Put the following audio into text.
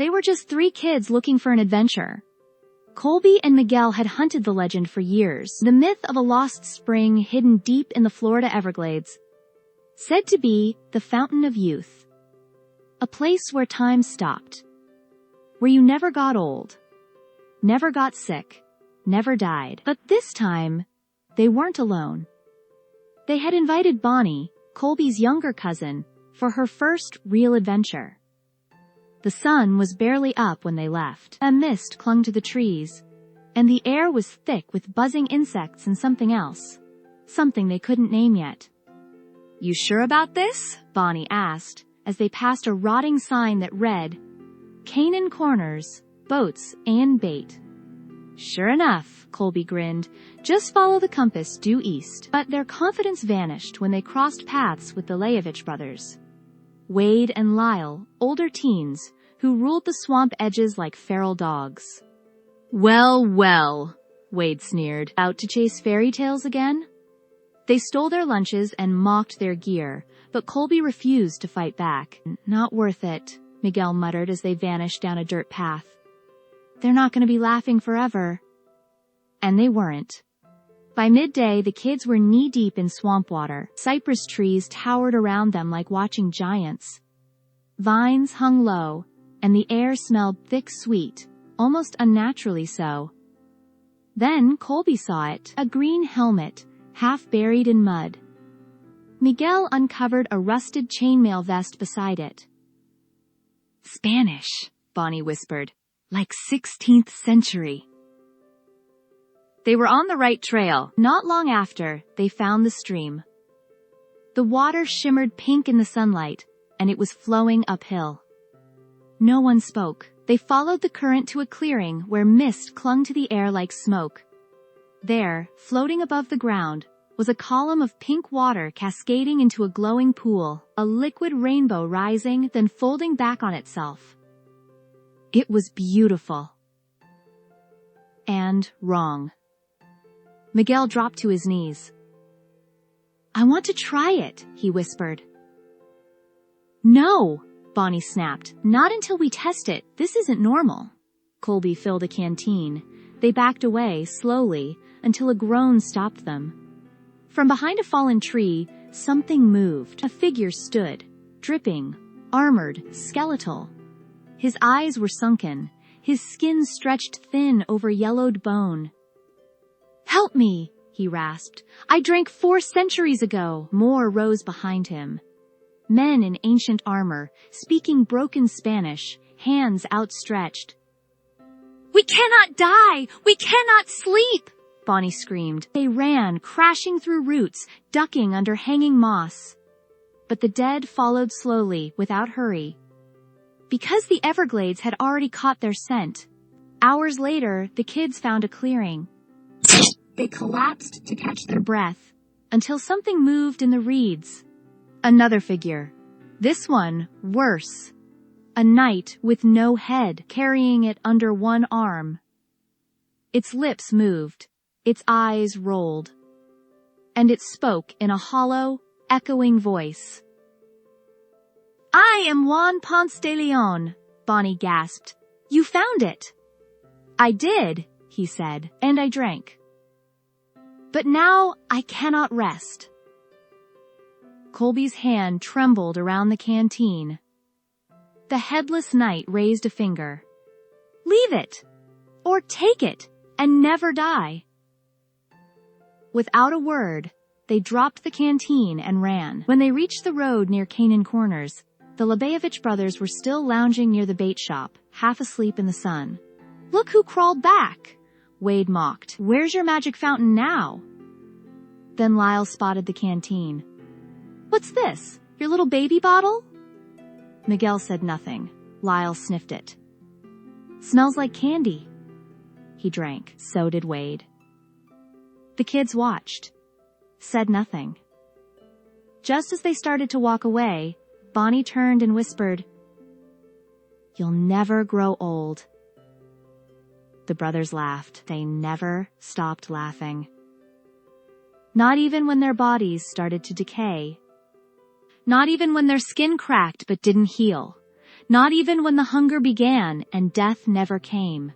They were just 3 kids looking for an adventure. Colby and Miguel had hunted the legend for years, the myth of a lost spring hidden deep in the Florida Everglades, said to be the fountain of youth. A place where time stopped, where you never got old, never got sick, never died. But this time, they weren't alone. They had invited Bonnie, Colby's younger cousin, for her first real adventure. The sun was barely up when they left. A mist clung to the trees, and the air was thick with buzzing insects and something else. Something they couldn't name yet. "You sure about this?" Bonnie asked, as they passed a rotting sign that read, "Canteen Corners, Boats and Bait." "Sure enough," Colby grinned. "Just follow the compass due east." But their confidence vanished when they crossed paths with the Leovich brothers. Wade and Lyle, older teens, who ruled the swamp edges like feral dogs. "Well, well," Wade sneered. "Out to chase fairy tales again?" They stole their lunches and mocked their gear, but Colby refused to fight back. "Not worth it," Miguel muttered as they vanished down a dirt path. "They're not going to be laughing forever." And they weren't. By midday, the kids were knee-deep in swamp water. Cypress trees towered around them like watching giants. Vines hung low, and the air smelled thick sweet, almost unnaturally so. Then Colby saw it, a green helmet, half buried in mud. Miguel uncovered a rusted chainmail vest beside it. "Spanish," Bonnie whispered, "like 16th century." They were on the right trail. Not long after, they found the stream. The water shimmered pink in the sunlight, and it was flowing uphill. No one spoke. They followed the current to a clearing where mist clung to the air like smoke. There, floating above the ground, was a column of pink water cascading into a glowing pool, a liquid rainbow rising, then folding back on itself. It was beautiful. And wrong. Miguel dropped to his knees. "I want to try it," he whispered. "No," Bonnie snapped. "Not until we test it. This isn't normal." Colby filled a canteen. They backed away, slowly, until a groan stopped them. From behind a fallen tree, something moved. A figure stood, dripping, armored, skeletal. His eyes were sunken, his skin stretched thin over yellowed bone. "Help me," he rasped. "I drank 4 centuries ago." More rose behind him. Men in ancient armor, speaking broken Spanish, hands outstretched. "We cannot die! We cannot sleep!" Bonnie screamed. They ran, crashing through roots, ducking under hanging moss. But the dead followed slowly, without hurry. Because the Everglades had already caught their scent. Hours later, the kids found a clearing. They collapsed to catch their breath, until something moved in the reeds. Another figure. This one, worse. A knight with no head, carrying it under one arm. Its lips moved, its eyes rolled. And it spoke in a hollow, echoing voice. "I am Juan Ponce de León," Bonnie gasped. "You found it." "I did," he said, "and I drank. But now I cannot rest." Colby's hand trembled around the canteen. The headless knight raised a finger. "Leave it! Or take it, and never die." Without a word, they dropped the canteen and ran. When they reached the road near Canteen Corners, the Leovich brothers were still lounging near the bait shop, half asleep in the sun. "Look who crawled back," Wade mocked. "Where's your magic fountain now?" Then Lyle spotted the canteen. "What's this? Your little baby bottle?" Miguel said nothing. Lyle sniffed it. "Smells like candy." He drank. So did Wade. The kids watched. Said nothing. Just as they started to walk away, Bonnie turned and whispered, "You'll never grow old." The brothers laughed. They never stopped laughing. Not even when their bodies started to decay. Not even when their skin cracked but didn't heal. not even when the hunger began and death never came.